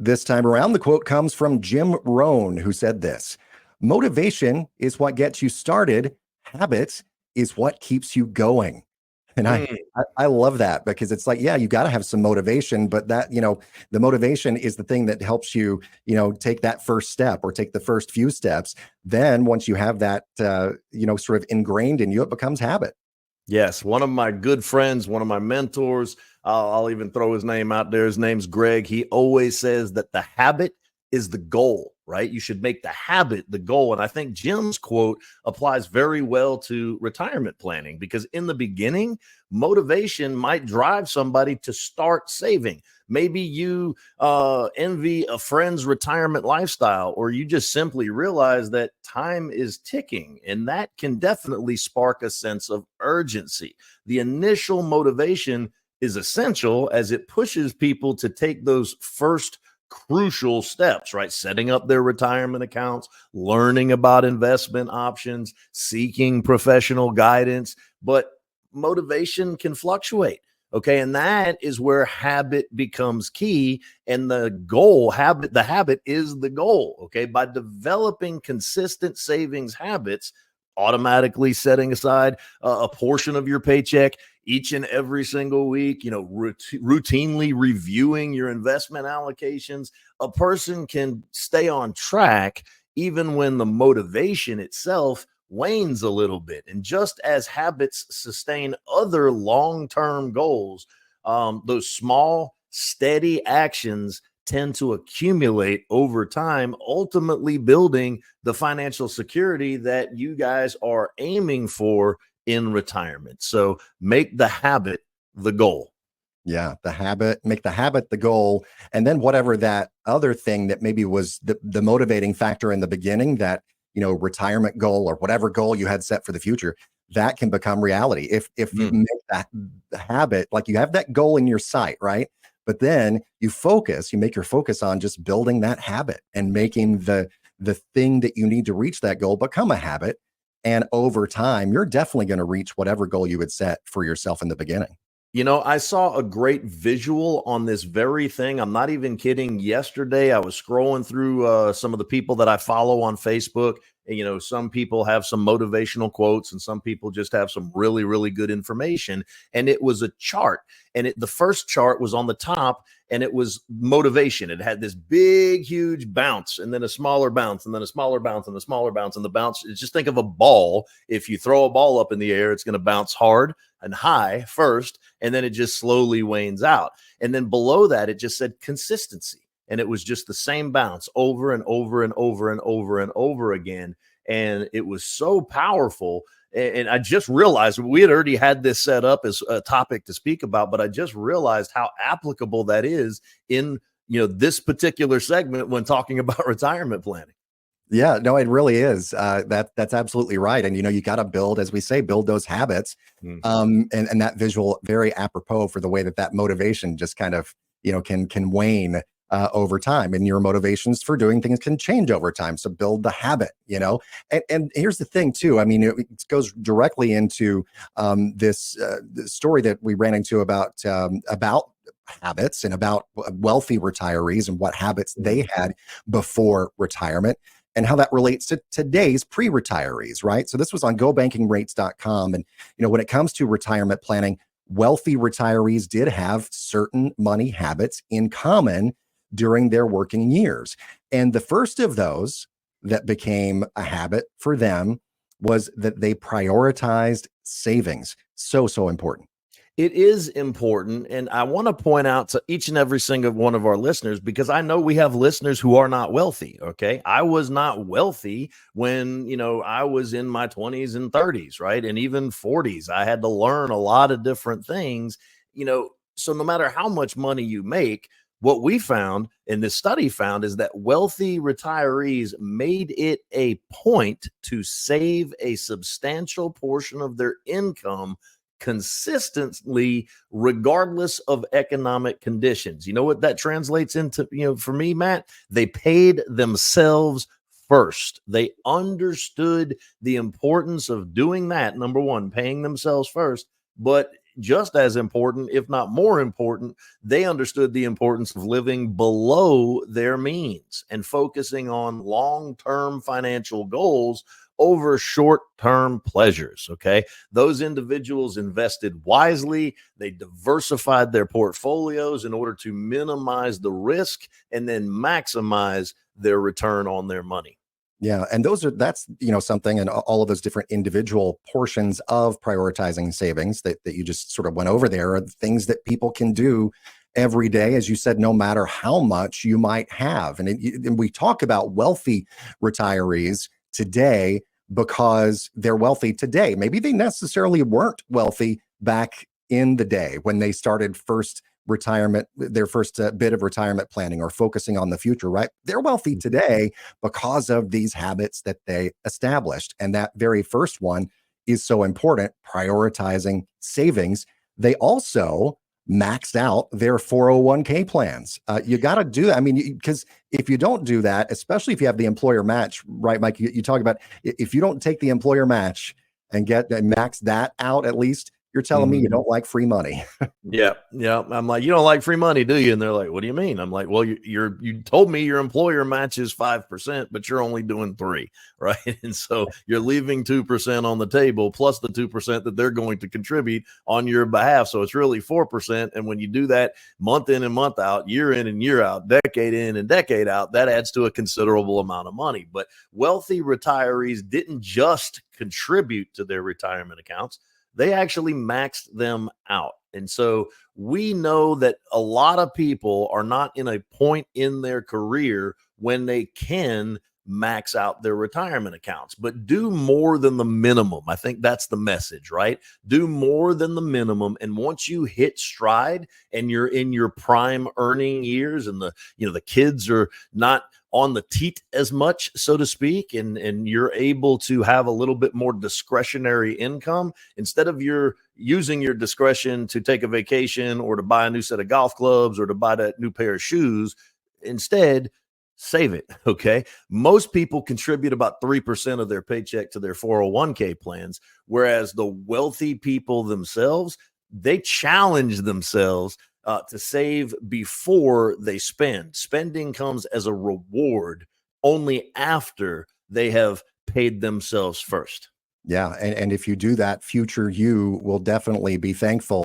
This time around, the quote comes from Jim Rohn, who said this: motivation is what gets you started, habits is what keeps you going. And I love that because it's like, yeah, you got to have some motivation, but that, the motivation is the thing that helps you, take that first step or take the first few steps. Then once you have that, sort of ingrained in you, it becomes habit. Yes, one of my good friends, one of my mentors, I'll even throw his name out there. His name's Greg. He always says that the habit is the goal, right? You should make the habit the goal. And I think Jim's quote applies very well to retirement planning because in the beginning, motivation might drive somebody to start saving. Maybe you envy a friend's retirement lifestyle, or you just simply realize that time is ticking, and that can definitely spark a sense of urgency. The initial motivation is essential as it pushes people to take those first crucial steps, right? Setting up their retirement accounts, learning about investment options, seeking professional guidance. But motivation can fluctuate. Okay. And that is where habit becomes key. And the habit is the goal. Okay. By developing consistent savings habits, automatically setting aside a portion of your paycheck each and every single week, routinely reviewing your investment allocations, a person can stay on track even when the motivation itself wanes a little bit. And just as habits sustain other long-term goals, those small, steady actions tend to accumulate over time, ultimately building the financial security that you guys are aiming for in retirement. So make the habit the goal. Yeah, make the habit the goal. And then whatever that other thing that maybe was the motivating factor in the beginning, that, retirement goal or whatever goal you had set for the future, that can become reality. If you make that the habit, like you have that goal in your sight, right? But then you make your focus on just building that habit and making the thing that you need to reach that goal become a habit. And over time, you're definitely going to reach whatever goal you had set for yourself in the beginning. I saw a great visual on this very thing. I'm not even kidding. Yesterday, I was scrolling through some of the people that I follow on Facebook. And, some people have some motivational quotes and some people just have some really, really good information. And it was a chart. And the first chart was on the top and it was motivation. It had this big, huge bounce and then a smaller bounce and then a smaller bounce and a smaller bounce. And the bounce, just think of a ball. If you throw a ball up in the air, it's going to bounce hard and high first, and then it just slowly wanes out. And then below that, it just said consistency. And it was just the same bounce over and over and over and over and over again. And it was so powerful. And I just realized we had already had this set up as a topic to speak about, but I just realized how applicable that is in, this particular segment when talking about retirement planning. Yeah, no, it really is. That's absolutely right. And you got to build, as we say, build those habits. And that visual very apropos for the way that motivation just kind of can wane over time, and your motivations for doing things can change over time. So build the habit. And here's the thing too. I mean, it goes directly into this story that we ran into about habits and about wealthy retirees and what habits they had before retirement, and how that relates to today's pre-retirees, right? So this was on gobankingrates.com. And, when it comes to retirement planning, wealthy retirees did have certain money habits in common during their working years. And the first of those that became a habit for them was that they prioritized savings. So important. It is important. And I want to point out to each and every single one of our listeners, because I know we have listeners who are not wealthy. Okay. I was not wealthy when, I was in my 20s and 30s, right? And even 40s. I had to learn a lot of different things, so no matter how much money you make, what we found and this study found is that wealthy retirees made it a point to save a substantial portion of their income consistently, regardless of economic conditions. You know what that translates into, for me, Matt? They paid themselves first. They understood the importance of doing that. Number one, paying themselves first. But just as important, if not more important, they understood the importance of living below their means and focusing on long-term financial goals over short-term pleasures. Okay. Those individuals invested wisely. They diversified their portfolios in order to minimize the risk and then maximize their return on their money. Yeah, and that's something, and all of those different individual portions of prioritizing savings that you just sort of went over there are things that people can do every day, as you said, no matter how much you might have. And we talk about wealthy retirees today because they're wealthy today. Maybe they necessarily weren't wealthy back in the day when they started their first bit of retirement planning or focusing on the future, right? They're wealthy today because of these habits that they established. And that very first one is so important, prioritizing savings. They also maxed out their 401k plans. You got to do that. I mean, because if you don't do that, especially if you have the employer match, right, Mike, you talk about if you don't take the employer match and max that out, at least you're telling me you don't like free money. Yeah. Yeah. I'm like, you don't like free money, do you? And they're like, what do you mean? I'm like, well, you told me your employer matches 5%, but you're only doing 3%, right? And so you're leaving 2% on the table plus the 2% that they're going to contribute on your behalf. So it's really 4%. And when you do that month in and month out, year in and year out, decade in and decade out, that adds to a considerable amount of money. But wealthy retirees didn't just contribute to their retirement accounts. They actually maxed them out. And so we know that a lot of people are not in a point in their career when they can max out their retirement accounts, but do more than the minimum. I think that's the message, right? Do more than the minimum. And once you hit stride and you're in your prime earning years and the kids are not on the teat as much, so to speak, and you're able to have a little bit more discretionary income, instead of you're using your discretion to take a vacation or to buy a new set of golf clubs or to buy that new pair of shoes, instead save it. Okay. Most people contribute about 3% of their paycheck to their 401k plans, whereas the wealthy people themselves, they challenge themselves to save before they spend. Spending comes as a reward only after they have paid themselves first. Yeah. And if you do that, future you will definitely be thankful